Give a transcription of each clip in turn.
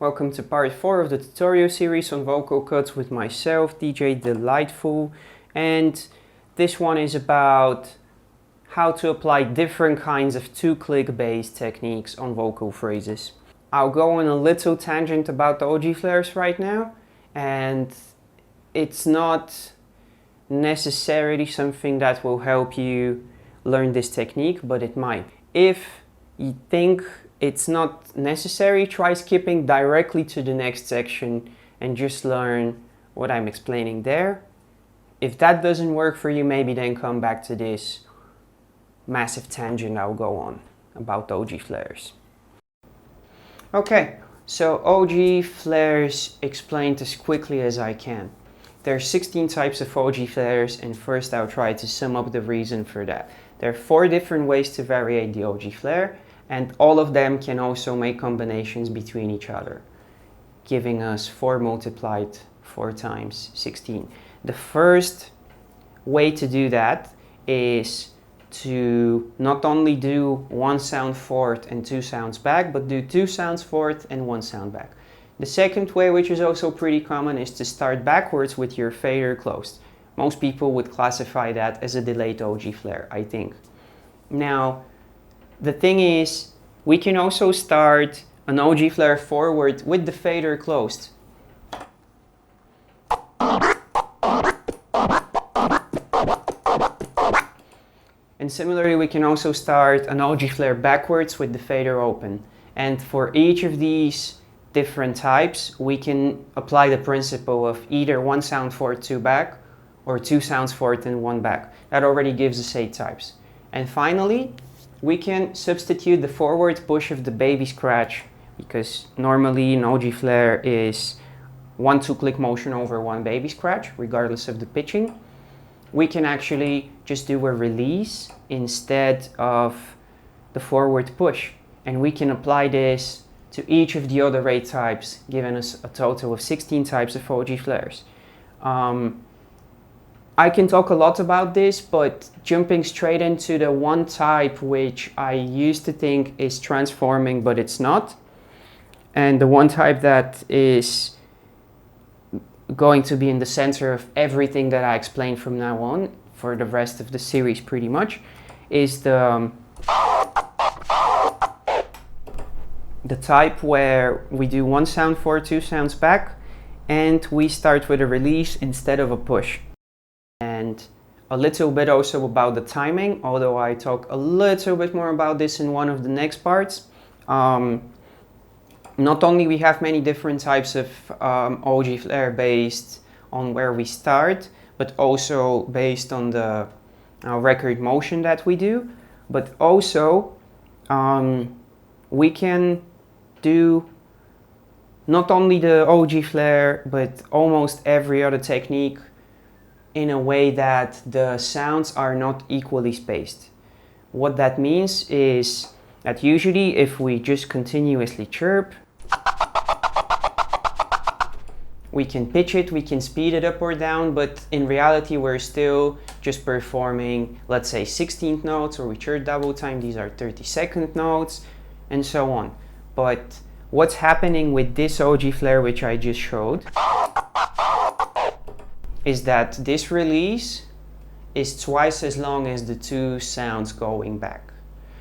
Welcome to part 4 of the tutorial series on vocal cuts with myself, DJ DELightfull, and this one is about how to apply different kinds of two-click based techniques on vocal phrases. I'll go on a little tangent about the OG flares right now, and it's not necessarily something that will help you learn this technique, but it might. If you think it's not necessary, try skipping directly to the next section and just learn what I'm explaining there. If that doesn't work for you, maybe then come back to this massive tangent I'll go on about the OG flares. Okay, so OG flares explained as quickly as I can. There are 16 types of OG flares, and first I'll try to sum up the reason for that. There are 4 different ways to vary the OG flare, and all of them can also make combinations between each other, giving us 4 multiplied 4 times 16. The first way to do that is to not only do 1 sound forward and 2 sounds back, but do 2 sounds forward and 1 sound back. The second way, which is also pretty common, is to start backwards with your fader closed. Most people would classify that as a delayed OG flare, I think. Now, the thing is, we can also start an OG flare forward with the fader closed. And similarly, we can also start an OG flare backwards with the fader open. And for each of these different types, we can apply the principle of either 1 sound forward, 2 back, or 2 sounds forward and 1 back. That already gives us 8 types. And finally, we can substitute the forward push of the baby scratch, because normally an OG flare is 1 2-click motion over 1 baby scratch, regardless of the pitching. We can actually just do a release instead of the forward push. And we can apply this to each of the other 8 types, giving us a total of 16 types of OG flares. I can talk a lot about this, but jumping straight into the one type which I used to think is transforming, but it's not. And the one type that is going to be in the center of everything that I explain from now on, for the rest of the series pretty much, is the type where we do 1 sound forward, 2 sounds back, and we start with a release instead of a push. And a little bit also about the timing, although I talk a little bit more about this in one of the next parts. Not only we have many different types of OG flare based on where we start, but also based on the record motion that we do. But also we can do not only the OG flare, but almost every other technique in a way that the sounds are not equally spaced. What that means is that usually if we just continuously chirp, we can pitch it, we can speed it up or down, but in reality we're still just performing, let's say, 16th notes, or we chirp double time, these are 32nd notes, and so on. But what's happening with this OG flare which I just showed is that this release is twice as long as the 2 sounds going back.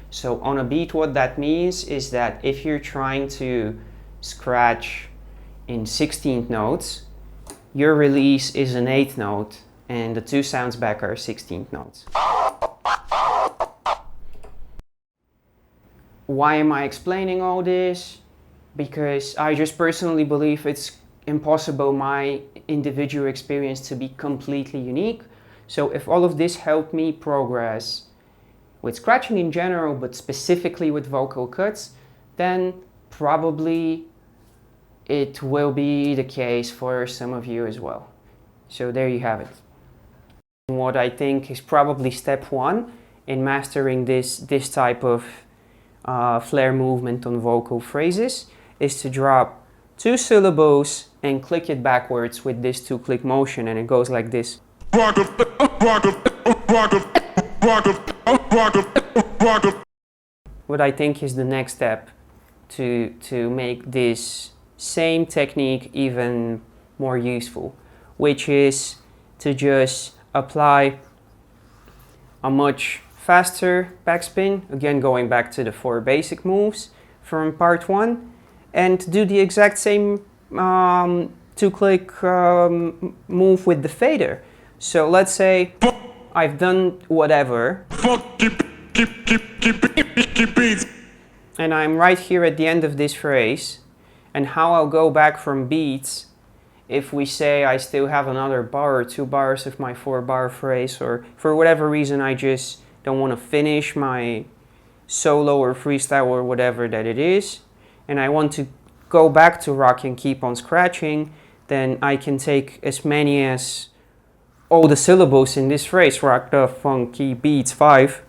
So on a beat, what that means is that if you're trying to scratch in 16th notes, your release is an 8th note and the 2 sounds back are 16th notes. Why am I explaining all this? Because I just personally believe it's impossible my individual experience to be completely unique. So if all of this helped me progress with scratching in general, but specifically with vocal cuts, then probably it will be the case for some of you as well. So there you have it. What I think is probably step 1 in mastering this type of flare movement on vocal phrases is to drop 2 syllables and click it backwards with this 2-click motion, and it goes like this. What I think is the next step to make this same technique even more useful, which is to just apply a much faster backspin, again going back to the 4 basic moves from part 1, and do the exact same 2-click move with the fader. So let's say I've done whatever, and I'm right here at the end of this phrase, and how I'll go back from beats, if we say I still have another bar or 2 bars of my 4-bar phrase, or for whatever reason I just don't want to finish my solo or freestyle or whatever that it is, and I want to go back to rock and keep on scratching, then I can take as many as all the syllables in this phrase, rock the funky beats 5,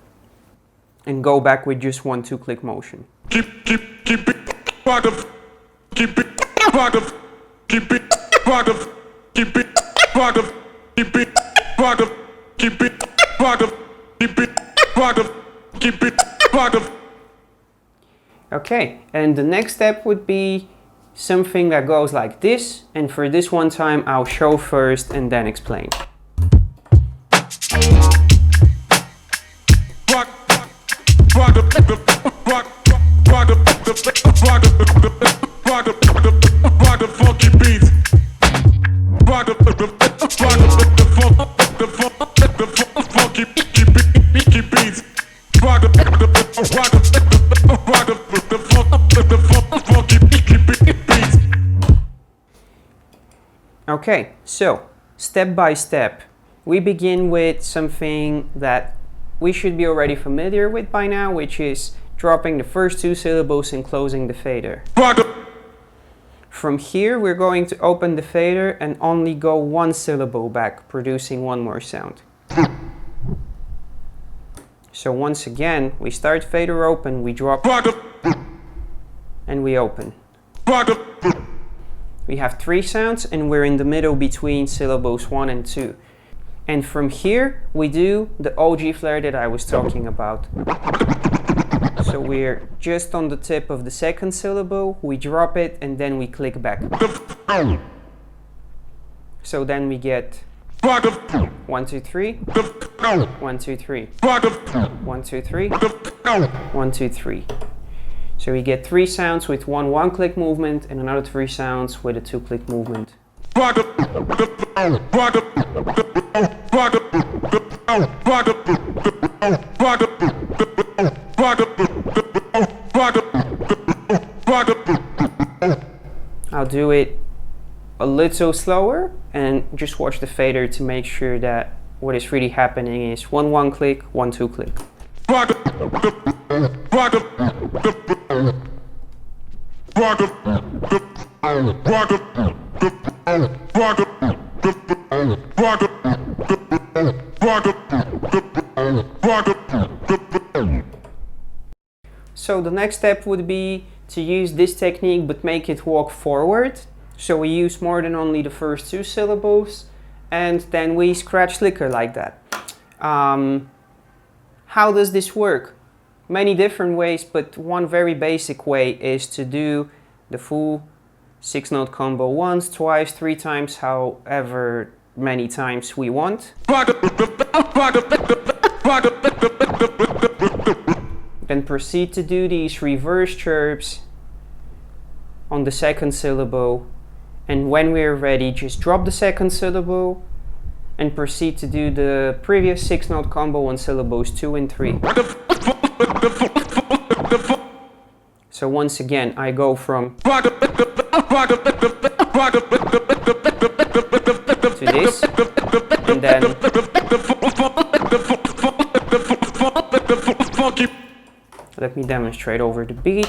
and go back with just 1 2-click motion. Keep it, rock it, keep it, rock it, keep it, rock it, keep it, rock it, keep it, rock it, keep it, rock it, keep it, rock it, keep it, rock it. Okay, and the next step would be something that goes like this, and for this one time I'll show first and then explain. Rock, rock, rock, rock, rock, rock the funky beats. Rock the funky beats. Rock the funky beats. Okay, so step by step, we begin with something that we should be already familiar with by now, which is dropping the first 2 syllables and closing the fader. From here, we're going to open the fader and only go 1 syllable back, producing 1 more sound. So once again, we start fader open, we drop, and we open. We have 3 sounds, and we're in the middle between syllables 1 and 2. And from here, we do the OG flare that I was talking about. So we're just on the tip of the 2nd syllable, we drop it, and then we click back. So then we get 1 2 3, 1 2 3, 1 2 3, 1 2 3. So we get 3 sounds with 1 1-click movement and another 3 sounds with a 2-click movement. I'll do it a little slower and just watch the fader to make sure that what is really happening is 1 1-click, 1 2-click. So the next step would be to use this technique but make it walk forward. So we use more than only the first 2 syllables, and then we scratch slicker like that. How does this work? Many different ways, but one very basic way is to do the full 6-note combo once, twice, 3 times, however many times we want. Then proceed to do these reverse chirps on the 2nd syllable, and when we're ready, just drop the 2nd syllable and proceed to do the previous 6-note combo on syllables 2 and 3. So once again, I go from to this, and then let me demonstrate over the beat.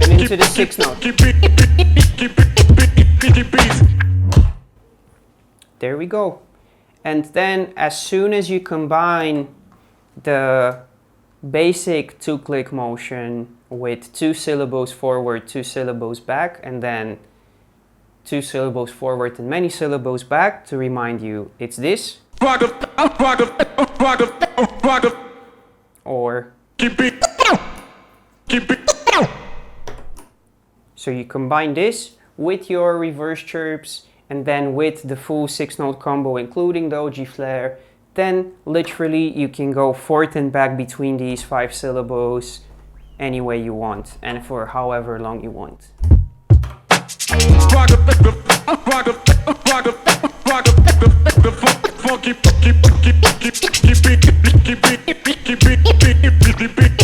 And into the 6th note. There we go. And then as soon as you combine the basic 2-click motion with 2 syllables forward, 2 syllables back, and then 2 syllables forward and many syllables back. To remind you, it's this. Or so you combine this with your reverse chirps and then with the full 6-note combo including the OG flare, then literally you can go forth and back between these 5 syllables any way you want and for however long you want. Keep